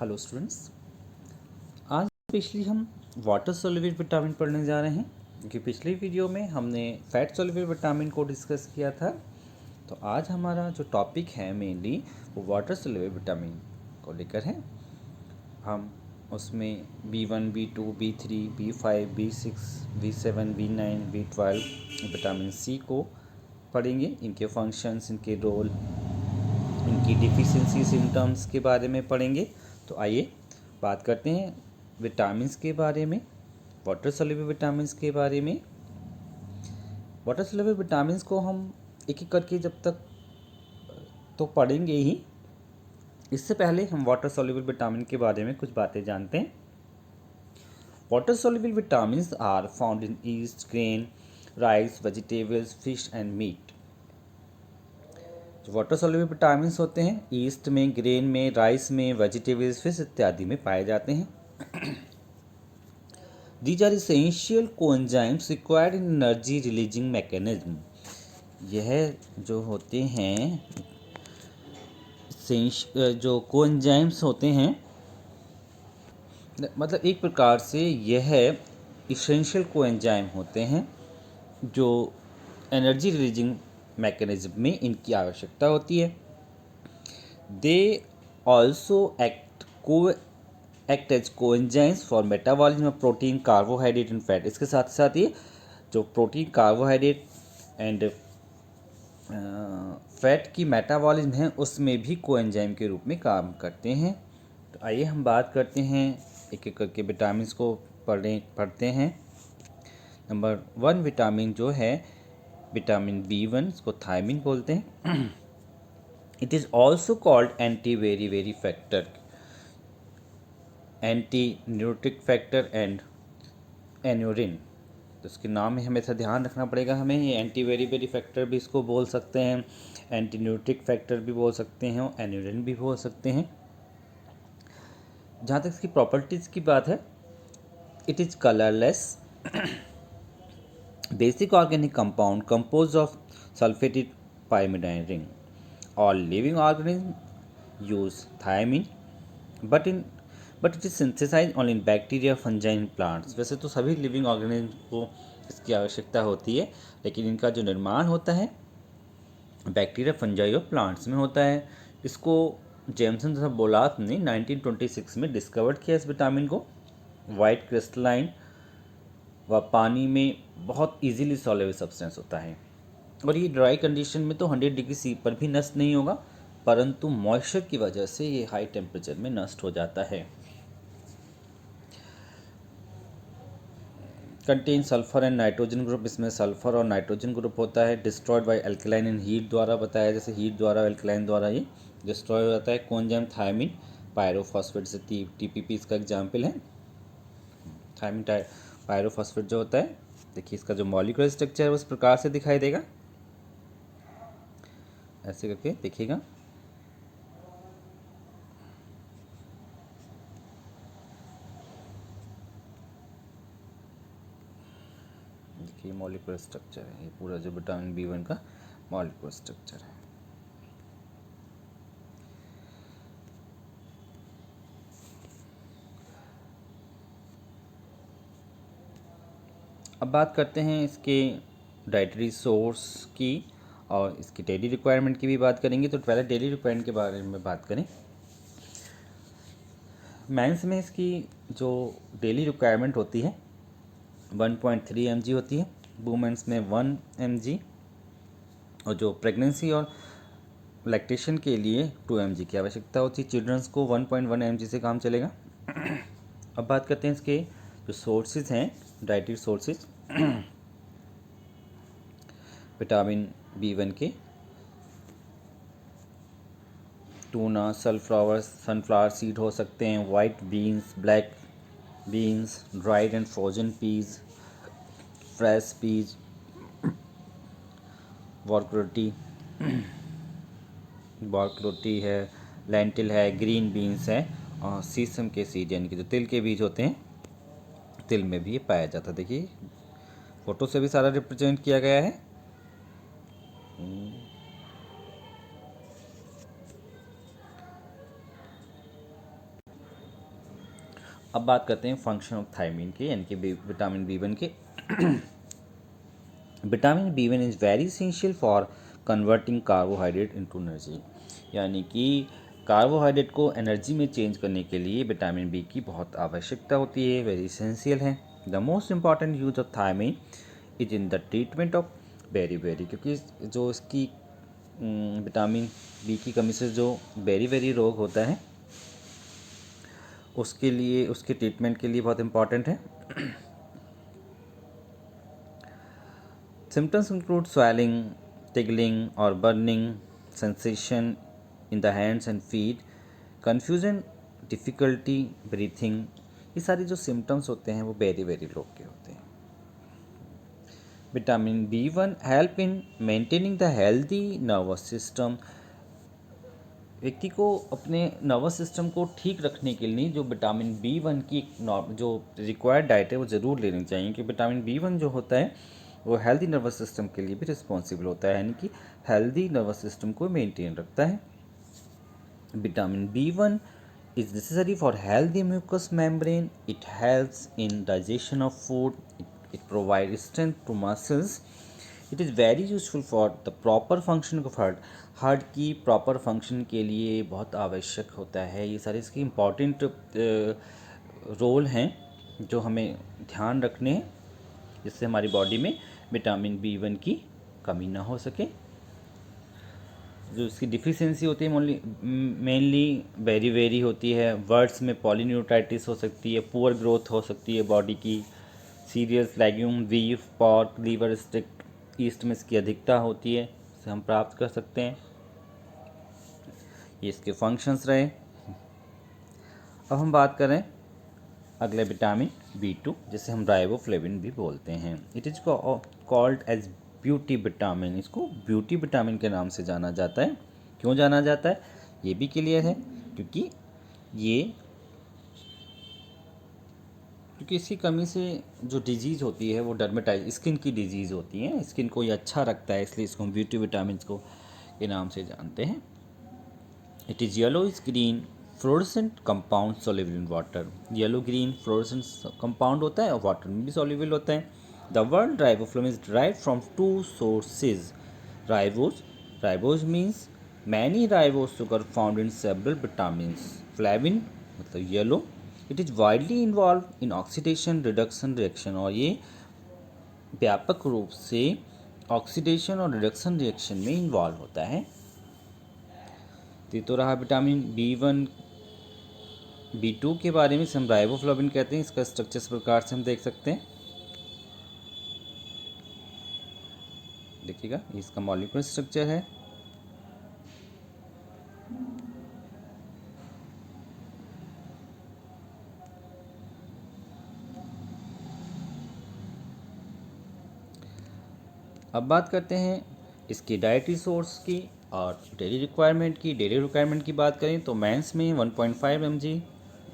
Hello students, आज specially हम water soluble vitamin पढ़ने जा रहे हैं क्योंकि पिछली वीडियो में हमने फैट सोल्यूबल विटामिन को डिस्कस किया था। तो आज हमारा जो टॉपिक है मेनली वो वाटर सोल्यूबल विटामिन को लेकर है। हम उसमें B1, B2, B3, B5, B6, B7, B9, B12 vitamin C को पढ़ेंगे। इनके फंक्शंस, इनके रोल, इनकी डिफिशिएंसी सिम्टम्स के बारे में पढ़ेंगे। तो आइए बात करते हैं विटामिन्स के बारे में, वाटर सोल्यूबल विटामिन्स के बारे में। वाटर सोल्यूबल विटामिन्स को हम एक एक करके जब तक तो पढ़ेंगे ही, इससे पहले हम वाटर सोल्यूबल विटामिन के बारे में कुछ बातें जानते हैं। Water soluble vitamins are found in yeast, grain, rice, vegetables, fish and meat. जो वाटर सोल्यूबल विटामिन्स होते हैं ईस्ट में, ग्रेन में, राइस में, वेजिटेबल्स, फिश इत्यादि में पाए जाते हैं। These are essential coenzymes required in energy releasing mechanism। यह जो होते हैं जो कोएंजाइम्स होते हैं, मतलब एक प्रकार से यह इसेंशियल कोएंजाइम होते हैं जो एनर्जी रिलीजिंग मैकेनिज्म में इनकी आवश्यकता होती है। They also act as coenzymes for metabolism of protein, carbohydrate and fat. इसके साथ साथ ये जो प्रोटीन, कार्बोहाइड्रेट एंड फैट की मेटाबॉलिज्म है उसमें भी कोएंजाइम के रूप में काम करते हैं। तो आइए हम बात करते हैं एक एक करके विटामिन को पढ़ते हैं। नंबर 1 विटामिन जो है विटामिन B1, इसको थायमिन बोलते हैं। It is also called anti very factor, anti Nutrich factor and aneurin. तो इसके नाम में हमेशा ध्यान रखना पड़ेगा हमें। ये एंटी वेरी फैक्टर भी इसको बोल सकते हैं, एंटी न्यूट्रिक फैक्टर भी बोल सकते हैं और एन्यूरिन भी बोल सकते हैं। जहाँ तक इसकी प्रॉपर्टीज़ की बात है, it is colourless basic organic compound compose of sulphated pyrimidine ring. All living organisms use thiamine but it is synthesise only in bacteria, fungi and plants. वैसे तो सभी लिविंग ऑर्गेनिज्म को इसकी आवश्यकता होती है, लेकिन इनका जो निर्माण होता है बैक्टीरिया, फंजाई और प्लांट्स में होता है। इसको जेमसन तथा बोलात ने 1926 में डिस्कवर किया इस विटामिन को। वाइट क्रिस्टलाइन व पानी में बहुत इजीली सॉल्युबल सब्सटेंस होता है और ये ड्राई कंडीशन में तो 100 डिग्री सी पर भी नष्ट नहीं होगा, परंतु मॉइस्चर की वजह से ये हाई टेम्परेचर में नष्ट हो जाता है। Contain sulphur and nitrogen group, इसमें सल्फर और नाइट्रोजन ग्रुप होता है। Destroyed by alkaline in heat द्वारा बताया, जैसे हीट द्वारा, एल्कलाइन द्वारा ये डिस्ट्रॉय हो जाता है। कोएंजाइम थायमिन पायरोफॉस्फेट से TPP इसका एग्जाम्पल है। थायमिन पायरोफॉस्फेट जो होता है, देखिए इसका जो मॉलिक्यूलर स्ट्रक्चर है उस प्रकार से दिखाई देगा, ऐसे करके देखिएगा। देखिए मॉलिक्यूलर स्ट्रक्चर है, ये पूरा जो विटामिन B1 का मॉलिक्यूलर स्ट्रक्चर है। अब बात करते हैं इसके डाइटरी सोर्स की और इसकी डेली रिक्वायरमेंट की भी बात करेंगे। तो पहले डेली रिक्वायरमेंट के बारे में बात करें। मेंस में इसकी जो डेली रिक्वायरमेंट होती है 1.3 mg होती है, वुमेंस में 1 mg, और जो प्रेगनेंसी और लैक्टेशन के लिए 2 mg की आवश्यकता होती है। चिल्ड्रंस को 1.1 mg से काम चलेगा। अब बात करते हैं इसके जो सोर्सेज हैं, डाइटरी सोर्सेज विटामिन B1 के। टूना, सनफ्लावर सीड हो सकते हैं, white beans, black beans, dried and frozen peas, fresh peas, borlotti है, लेंटिल है, ग्रीन बीन्स है और सीसम के सीड यानी कि जो तिल के बीज होते हैं, तिल में भी ये पाया जाता है। देखिए फोटो से भी सारा रिप्रेजेंट किया गया है। अब बात करते हैं फंक्शन ऑफ थायमीन के, यानी कि विटामिन B1 के। Vitamin B1 is very essential for converting carbohydrate into energy, यानी कि कार्बोहाइड्रेट को एनर्जी में चेंज करने के लिए विटामिन बी की बहुत आवश्यकता होती है, वेरी इसेंशियल है। The most important use of thiamine is in the treatment of beri, क्योंकि जो इसकी विटामिन बी की कमी से जो बेरी रोग होता है उसके लिए, उसके ट्रीटमेंट के लिए बहुत इम्पॉर्टेंट है। सिम्टम्स इंक्लूड swelling, tingling और burning sensation in the hands and feet, confusion, difficulty breathing। ये सारी जो सिम्टम्स होते हैं वो वेरी लोग के होते हैं। Vitamin B1 help in maintaining the healthy nervous system. व्यक्ति को अपने नर्वस सिस्टम को ठीक रखने के लिए जो विटामिन B1 की जो रिक्वायर्ड डाइट है वो ज़रूर लेनी चाहिए, कि विटामिन B1 जो होता है वो हेल्दी नर्वस सिस्टम के लिए भी रिस्पॉन्सिबल होता है, यानी कि हेल्दी नर्वस सिस्टम को मेंटेन रखता है। Vitamin B1 is necessary for healthy mucous membrane. It helps in digestion of food. It provides strength to muscles. It is very useful for the proper function of heart. Heart की proper function के लिए बहुत आवश्यक होता है। ये सारे इसके इम्पॉर्टेंट रोल हैं जो हमें ध्यान रखने हैं, जिससे हमारी बॉडी में विटामिन B1 की कमी ना हो सके। जो इसकी डिफिशियंसी होती है मेनली वेरी होती है। वर्ड्स में पॉलीन्यूट्राइटिस हो सकती है, पुअर ग्रोथ हो सकती है बॉडी की, cereals legume, beef, pork, liver, stick, yeast में इसकी अधिकता होती है, इसे हम प्राप्त कर सकते हैं। ये इसके फंक्शंस रहे। अब हम बात करें अगले विटामिन B2, जिसे हम राइबोफ्लेविन भी बोलते हैं। It is called as beauty vitamin. इसको ब्यूटी विटामिन के नाम से जाना जाता है। क्यों जाना जाता है ये भी क्लियर है, क्योंकि इसकी कमी से जो डिजीज़ होती है वो डर्मेटाइज स्किन की डिजीज़ होती है, स्किन को ये अच्छा रखता है, इसलिए इसको हम ब्यूटी विटामिन को के नाम से जानते हैं। It is yellow is green fluorescent compound soluble in water. Yellow green fluorescent compound होता है और वाटर में भी सोल्यूबल होता है। The word riboflavin is derived from 2 sources. Ribose means many ribose sugar found in several vitamin. Flavin मतलब yellow. It is widely involved in oxidation reduction reaction, और ये व्यापक रूप से ऑक्सीडेशन और रिडक्शन रिएक्शन में इन्वॉल्व होता है। तो रहा विटामिन B1। B2 के बारे में हम राइबोफ्लेविन कहते हैं। इसका स्ट्रक्चर इस प्रकार से हम देख सकते हैं, देखिएगा इसका मॉलिक्यूलर स्ट्रक्चर है। अब बात करते हैं इसकी डाइटरी सोर्स की और डेली रिक्वायरमेंट की। डेली रिक्वायरमेंट की बात करें तो मेंस में 1.5 mg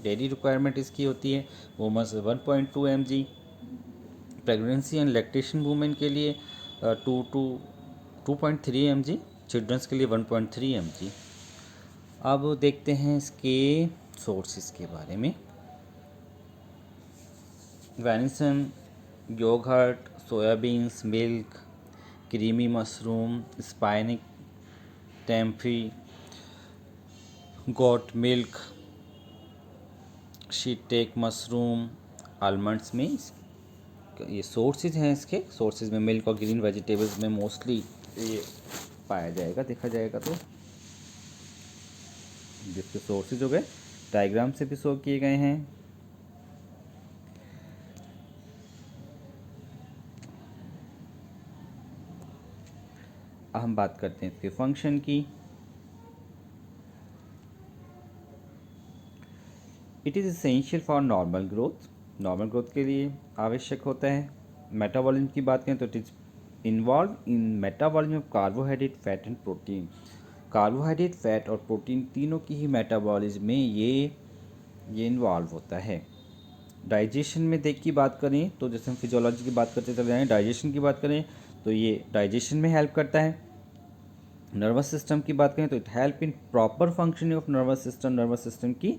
डेली रिक्वायरमेंट इसकी होती है, womens 1.2 mg, pregnancy and lactation women के लिए 2.3 mg, चिल्ड्रंस के लिए 1.3 mg। अब देखते हैं इसके सोर्सेज के बारे में। Venison, yoghurt, soybeans, milk, creamy mushroom, spinach tempeh, goat milk, shiitake mushroom, almonds में ये सोर्सेज हैं। इसके सोर्सेज में मिल्क और ग्रीन वेजिटेबल्स में मोस्टली ये पाया जाएगा, देखा जाएगा तो। जिसके सोर्सेज हो गए डायग्राम से भी शो किए गए हैं। अब हम बात करते हैं इसके फंक्शन की। It is essential for normal growth. Normal growth के लिए आवश्यक होता है। मेटाबॉलिज्म की बात करें तो it is involve in metabolism of carbohydrate, fat and protein. Carbohydrate, fat और प्रोटीन तीनों की ही मेटाबॉलिज्म में ये इन्वॉल्व होता है। डाइजेशन में की बात करें तो जैसे हम फिजियोलॉजी की बात करते चले जाएँ, डाइजेशन की बात करें तो ये डाइजेशन में हेल्प करता है। नर्वस सिस्टम की बात करें तो it help in proper functioning of nervous system. Nervous system की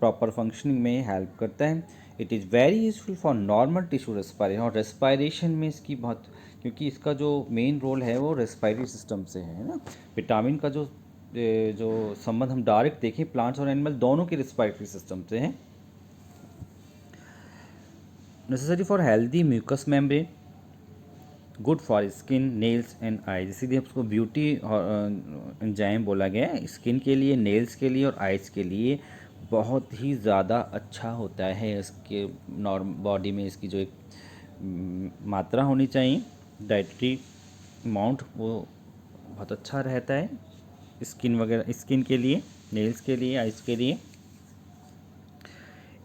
प्रॉपर फंक्शनिंग में हेल्प करता है। It is very useful for normal tissue respiration, और रेस्पायरेशन में इसकी बहुत, क्योंकि इसका जो मेन रोल है वो रेस्पायरेटरी सिस्टम से है ना। विटामिन का जो संबंध हम डायरेक्ट देखें प्लांट्स और एनिमल दोनों के रेस्पायरेटरी सिस्टम से है। Necessary for healthy mucus membrane, good for skin, nails and eyes, इसीलिए उसको ब्यूटी एंजाइम बोला गया है। स्किन के लिए, नेल्स के लिए और आइज़ के लिए बहुत ही ज़्यादा अच्छा होता है। इसके नॉर्म बॉडी में इसकी जो एक मात्रा होनी चाहिए, डाइटरी अमाउंट, वो बहुत अच्छा रहता है स्किन वगैरह, स्किन के लिए, नेल्स के लिए, आइज़ के लिए।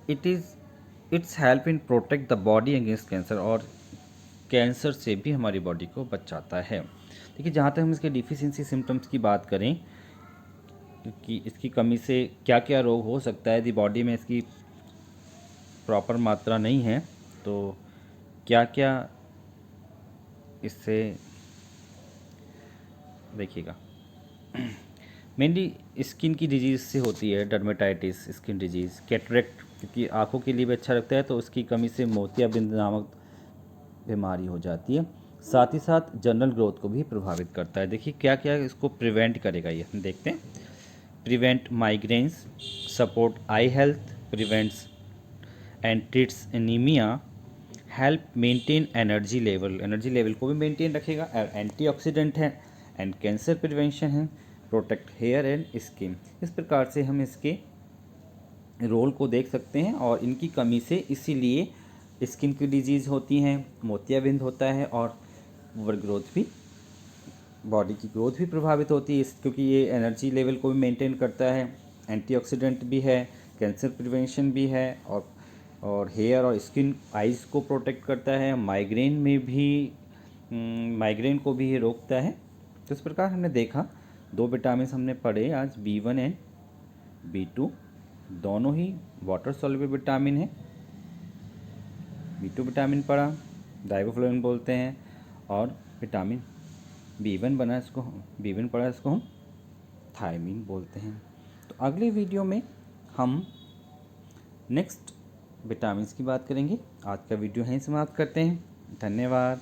It's help in protect the body against cancer, और कैंसर से भी हमारी बॉडी को बचाता है। देखिए, जहाँ तक हम इसके डिफिशियंसी सिम्टम्स की बात करें कि इसकी कमी से क्या क्या रोग हो सकता है, यदि बॉडी में इसकी प्रॉपर मात्रा नहीं है तो क्या क्या इससे, देखिएगा, मेनली स्किन की डिजीज़ से होती है, डर्मेटाइटिस, स्किन डिजीज़, कैटरेक्ट, क्योंकि आँखों के लिए भी अच्छा रखता है, तो उसकी कमी से मोतियाबिंद नामक बीमारी हो जाती है। साथ ही साथ जनरल ग्रोथ को भी प्रभावित करता है। देखिए क्या क्या इसको प्रिवेंट करेगा, ये हम देखते हैं। Prevent migraines, support I health, prevents and treats anaemia, help maintain energy level को भी मेंटेन रखेगा, एंटीऑक्सीडेंट है, एंड कैंसर प्रिवेंशन है, प्रोटेक्ट हेयर एंड स्किन। इस प्रकार से हम इसके रोल को देख सकते हैं, और इनकी कमी से इसीलिए स्किन की डिजीज़ होती हैं, मोतियाबिंद होता है, और ओवर ग्रोथ भी, बॉडी की ग्रोथ भी प्रभावित होती है, क्योंकि ये एनर्जी लेवल को भी मेंटेन करता है, एंटीऑक्सीडेंट भी है, कैंसर प्रिवेंशन भी है, और हेयर और स्किन, आइज़ को प्रोटेक्ट करता है, माइग्रेन में भी, माइग्रेन को भी ये रोकता है। तो इस प्रकार हमने देखा, 2 विटामिन हमने पढ़े आज, B1 एंड B2, दोनों ही वाटर सॉल्युबल विटामिन है। B2 विटामिन पढ़ा, राइबोफ्लेविन बोलते हैं, और विटामिन B1 पढ़ा, इसको हम थायमीन बोलते हैं। तो अगले वीडियो में हम नेक्स्ट विटामिन्स की बात करेंगे। आज का वीडियो यहीं समाप्त करते हैं। धन्यवाद।